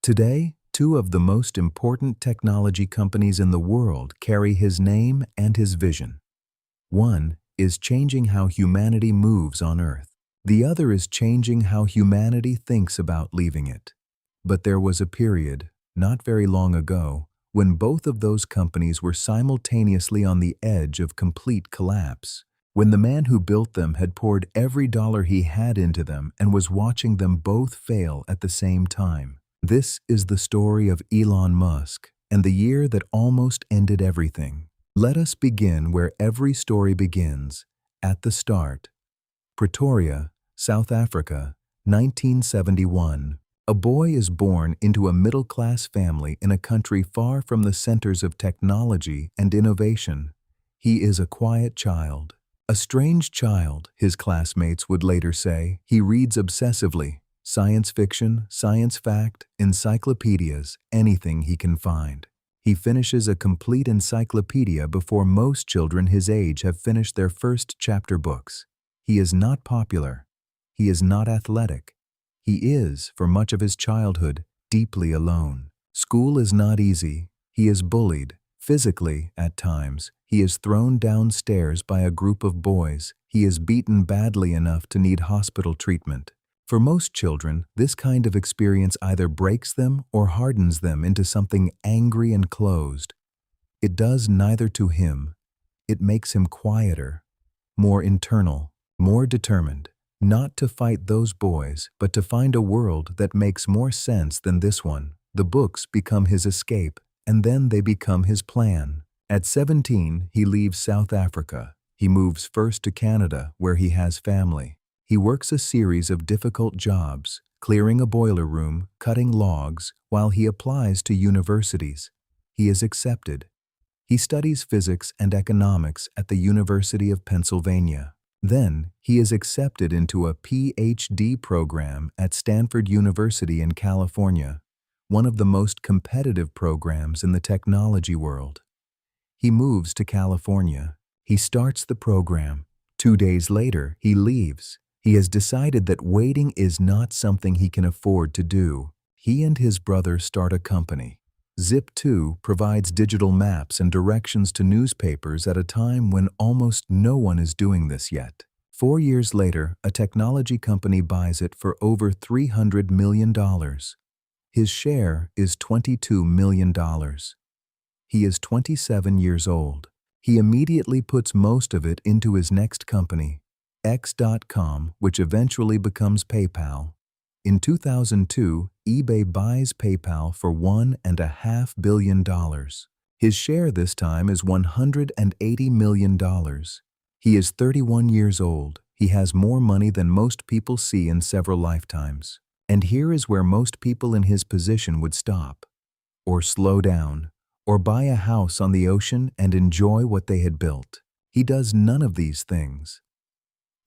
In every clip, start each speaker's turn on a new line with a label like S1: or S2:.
S1: Today, two of the most important technology companies in the world carry his name and his vision. One is changing how humanity moves on Earth. The other is changing how humanity thinks about leaving it. But there was a period, not very long ago, when both of those companies were simultaneously on the edge of complete collapse, when the man who built them had poured every dollar he had into them and was watching them both fail at the same time. This is the story of Elon Musk and the year that almost ended everything. Let us begin where every story begins, at the start. Pretoria, South Africa, 1971. A boy is born into a middle-class family in a country far from the centers of technology and innovation. He is a quiet child. A strange child, his classmates would later say. He reads obsessively, science fiction, science fact, encyclopedias, anything he can find. He finishes a complete encyclopedia before most children his age have finished their first chapter books. He is not popular. He is not athletic. He is, for much of his childhood, deeply alone. School is not easy. He is bullied. Physically, at times, he is thrown downstairs by a group of boys. He is beaten badly enough to need hospital treatment. For most children, this kind of experience either breaks them or hardens them into something angry and closed. It does neither to him. It makes him quieter, more internal, more determined. Not to fight those boys, but to find a world that makes more sense than this one. The books become his escape, and then they become his plan. At 17, he leaves South Africa. He moves first to Canada, where he has family. He works a series of difficult jobs, clearing a boiler room, cutting logs, while he applies to universities. He is accepted. He studies physics and economics at the University of Pennsylvania. Then, he is accepted into a PhD program at Stanford University in California, one of the most competitive programs in the technology world. He moves to California. He starts the program. 2 days later, he leaves. He has decided that waiting is not something he can afford to do. He and his brother start a company. Zip2 provides digital maps and directions to newspapers at a time when almost no one is doing this yet. 4 years later, a technology company buys it for over $300 million. His share is $22 million. He is 27 years old. He immediately puts most of it into his next company, X.com, which eventually becomes PayPal. In 2002, eBay buys PayPal for $1.5 billion. His share this time is $180 million. He is 31 years old. He has more money than most people see in several lifetimes. And here is where most people in his position would stop, or slow down, or buy a house on the ocean and enjoy what they had built. He does none of these things.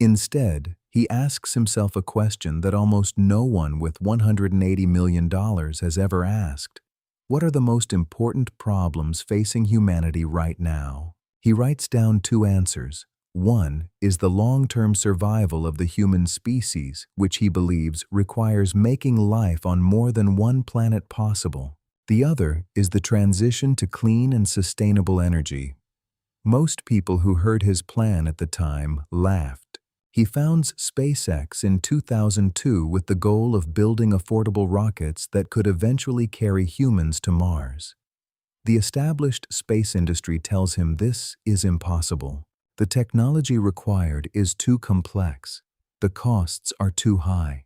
S1: Instead, he asks himself a question that almost no one with $180 million has ever asked. What are the most important problems facing humanity right now? He writes down 2 answers. One is the long-term survival of the human species, which he believes requires making life on more than one planet possible. The other is the transition to clean and sustainable energy. Most people who heard his plan at the time laughed. He founds SpaceX in 2002 with the goal of building affordable rockets that could eventually carry humans to Mars. The established space industry tells him this is impossible. The technology required is too complex. The costs are too high.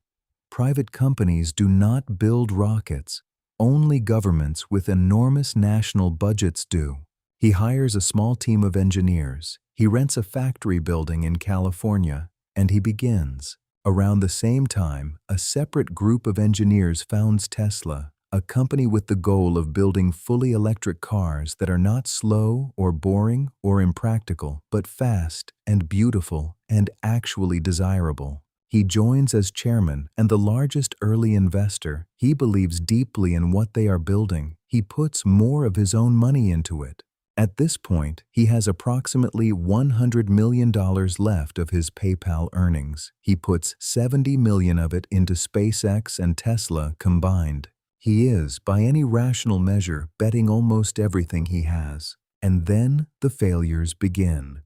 S1: Private companies do not build rockets. Only governments with enormous national budgets do. He hires a small team of engineers. He rents a factory building in California. And he begins. Around the same time, a separate group of engineers founds Tesla, a company with the goal of building fully electric cars that are not slow or boring or impractical, but fast and beautiful and actually desirable. He joins as chairman and the largest early investor. He believes deeply in what they are building. He puts more of his own money into it. At this point, he has approximately $100 million left of his PayPal earnings. He puts $70 million of it into SpaceX and Tesla combined. He is, by any rational measure, betting almost everything he has. And then the failures begin.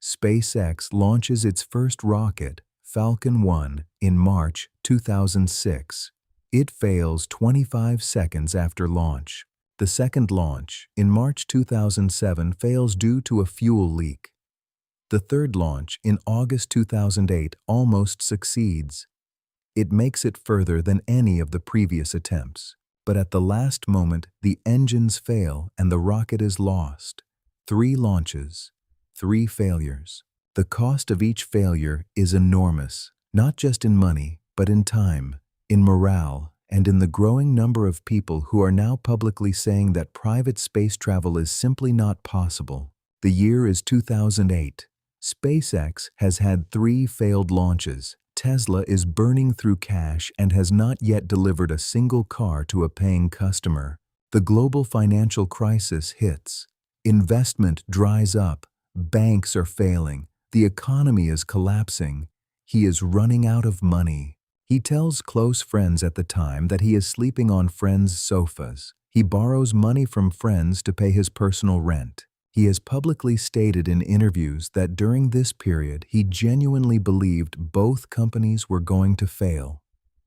S1: SpaceX launches its first rocket, Falcon 1, in March 2006. It fails 25 seconds after launch. The second launch, in March 2007, fails due to a fuel leak. The third launch, in August 2008, almost succeeds. It makes it further than any of the previous attempts. But at the last moment, the engines fail and the rocket is lost. 3 launches, 3 failures. The cost of each failure is enormous, not just in money, but in time, in morale, and in the growing number of people who are now publicly saying that private space travel is simply not possible. The year is 2008. SpaceX has had 3 failed launches. Tesla is burning through cash and has not yet delivered a single car to a paying customer. The global financial crisis hits. Investment dries up. Banks are failing. The economy is collapsing. He is running out of money. He tells close friends at the time that he is sleeping on friends' sofas. He borrows money from friends to pay his personal rent. He has publicly stated in interviews that during this period he genuinely believed both companies were going to fail.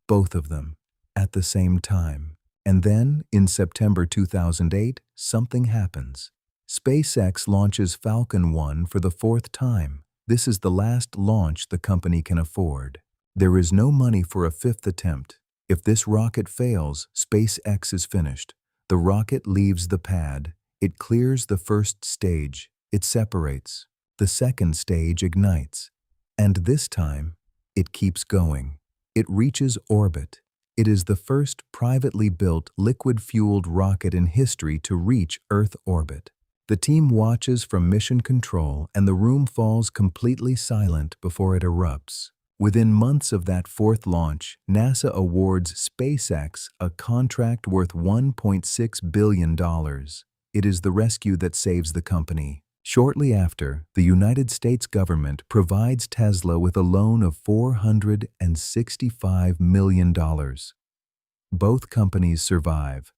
S1: Both of them, at the same time. And then, in September 2008, something happens. SpaceX launches Falcon 1 for the 4th time. This is the last launch the company can afford. There is no money for a 5th attempt. If this rocket fails, SpaceX is finished. The rocket leaves the pad. It clears the first stage. It separates. The second stage ignites. And this time, it keeps going. It reaches orbit. It is the first privately built liquid-fueled rocket in history to reach Earth orbit. The team watches from mission control and the room falls completely silent before it erupts. Within months of that 4th launch, NASA awards SpaceX a contract worth $1.6 billion. It is the rescue that saves the company. Shortly after, the United States government provides Tesla with a loan of $465 million. Both companies survive.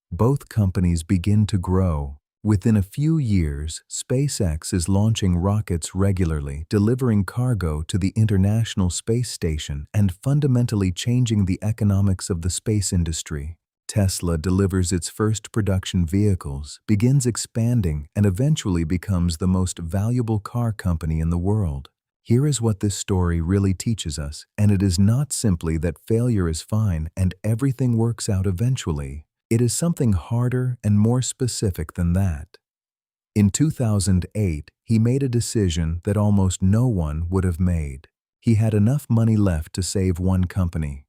S1: Both companies begin to grow. Within a few years, SpaceX is launching rockets regularly, delivering cargo to the International Space Station and fundamentally changing the economics of the space industry. Tesla delivers its first production vehicles, begins expanding, and eventually becomes the most valuable car company in the world. Here is what this story really teaches us, and it is not simply that failure is fine and everything works out eventually. It is something harder and more specific than that. In 2008, he made a decision that almost no one would have made. He had enough money left to save one company.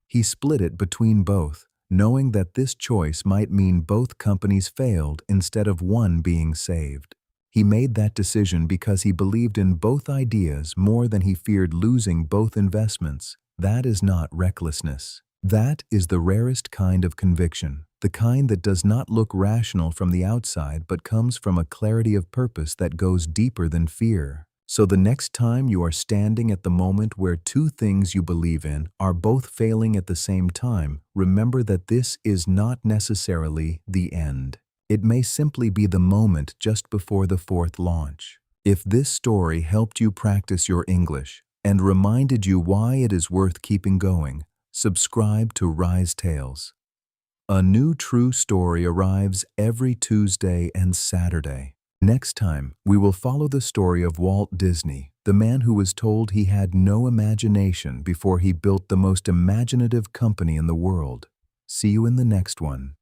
S1: He split it between both, knowing that this choice might mean both companies failed instead of one being saved. He made that decision because he believed in both ideas more than he feared losing both investments. That is not recklessness. That is the rarest kind of conviction, the kind that does not look rational from the outside but comes from a clarity of purpose that goes deeper than fear. So the next time you are standing at the moment where 2 things you believe in are both failing at the same time, remember that this is not necessarily the end. It may simply be the moment just before the 4th launch. If this story helped you practice your English and reminded you why it is worth keeping going, subscribe to RiseTales. A new true story arrives every Tuesday and Saturday. Next time, we will follow the story of Walt Disney, the man who was told he had no imagination before he built the most imaginative company in the world. See you in the next one.